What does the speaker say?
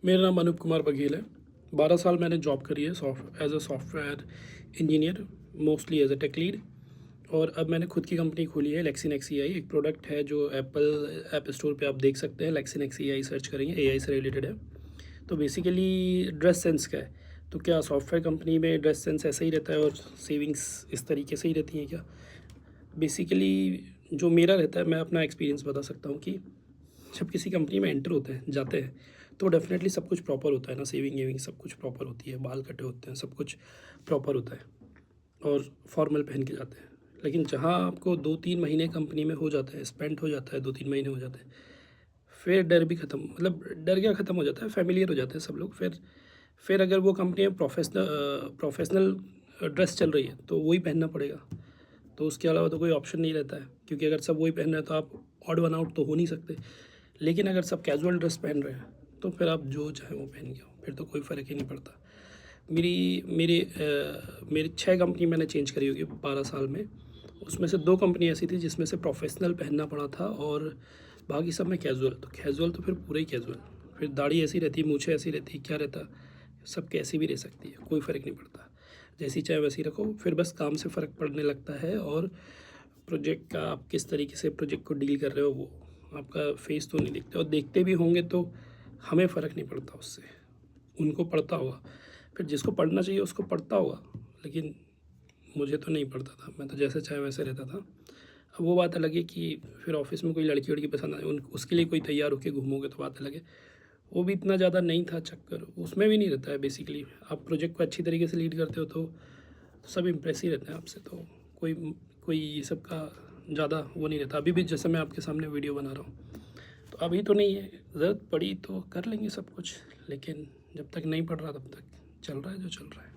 मेरा नाम अनूप कुमार बघेल है। 12 साल मैंने जॉब करी है as a software engineer, mostly as a tech lead. और अब मैंने खुद की कंपनी खोली है लेक्सिन एक्सईआई। एक प्रोडक्ट है जो एप्पल ऐप स्टोर पे आप देख सकते हैं। लेक्सिन एक्सईआई सर्च करेंगे, एआई से रिलेटेड है। तो बेसिकली ड्रेस सेंस का है। तो क्या सॉफ्टवेयर कंपनी में ड्रेस सेंस ऐसा ही रहता है और सेविंग्स इस तरीके से ही रहती हैं क्या? बेसिकली जो मेरा रहता है, मैं अपना एक्सपीरियंस बता सकता हूँ कि जब किसी कंपनी में एंटर होते हैं, जाते हैं, तो डेफ़िनेटली सब कुछ प्रॉपर होता है ना, सेविंग वेविंग सब कुछ प्रॉपर होती है, बाल कटे होते हैं, सब कुछ प्रॉपर होता है और फॉर्मल पहन के जाते हैं। लेकिन जहाँ आपको 2-3 महीने कंपनी में हो जाता है, स्पेंड हो जाता है, 2-3 महीने हो जाते हैं, फिर डर भी ख़त्म, मतलब डर क्या ख़त्म हो जाता है, फ़ैमिलियर हो जाते हैं सब लोग। फिर अगर वो कंपनी में प्रोफ़ेशनल ड्रेस चल रही है, तो वही पहनना पड़ेगा। तो उसके अलावा तो कोई ऑप्शन नहीं रहता है, क्योंकि अगर सब वही पहन रहे हैं तो आप ऑड वन आउट तो हो नहीं सकते। लेकिन अगर सब कैजुअल ड्रेस पहन रहे हैं, तो फिर आप जो चाहें वो पहन के आओ, फिर तो कोई फ़र्क ही नहीं पड़ता। मेरी 6 कंपनी मैंने चेंज करी होगी 12 साल में। उसमें से 2 कंपनी ऐसी थी जिसमें से प्रोफेशनल पहनना पड़ा था और बाकी सब में कैजुअल। तो कैजुअल तो फिर पूरा ही कैजुअल, फिर दाढ़ी ऐसी रहती, मूछें ऐसी रहती, क्या रहता, सब कैसी भी रह सकती है, कोई फ़र्क नहीं पड़ता। जैसी चाहे वैसी रखो, फिर बस काम से फ़र्क पड़ने लगता है और प्रोजेक्ट का आप किस तरीके से प्रोजेक्ट को डील कर रहे हो, वो आपका फेस तो नहीं दिखता, और देखते भी होंगे तो हमें फ़र्क नहीं पड़ता उससे, उनको पड़ता होगा। फिर जिसको पढ़ना चाहिए उसको पड़ता होगा, लेकिन मुझे तो नहीं पड़ता था, मैं तो जैसे चाहे वैसे रहता था। अब वो बात अलग है कि फिर ऑफिस में कोई लड़की वड़की पसंद आए, उन उसके लिए कोई तैयार होकर घूमोगे तो बात अलग है। वो भी इतना ज़्यादा नहीं था चक्कर, उसमें भी नहीं रहता है। बेसिकली आप प्रोजेक्ट को अच्छी तरीके से लीड करते हो तो सब इम्प्रेस ही रहते हैं आपसे, तो कोई कोई ये सब का ज़्यादा वो नहीं रहता। अभी भी जैसे मैं आपके सामने वीडियो बना रहा हूँ, तो अभी तो नहीं है, ज़रूरत पड़ी तो कर लेंगे सब कुछ, लेकिन जब तक नहीं पड़ रहा तब तक चल रहा है जो चल रहा है।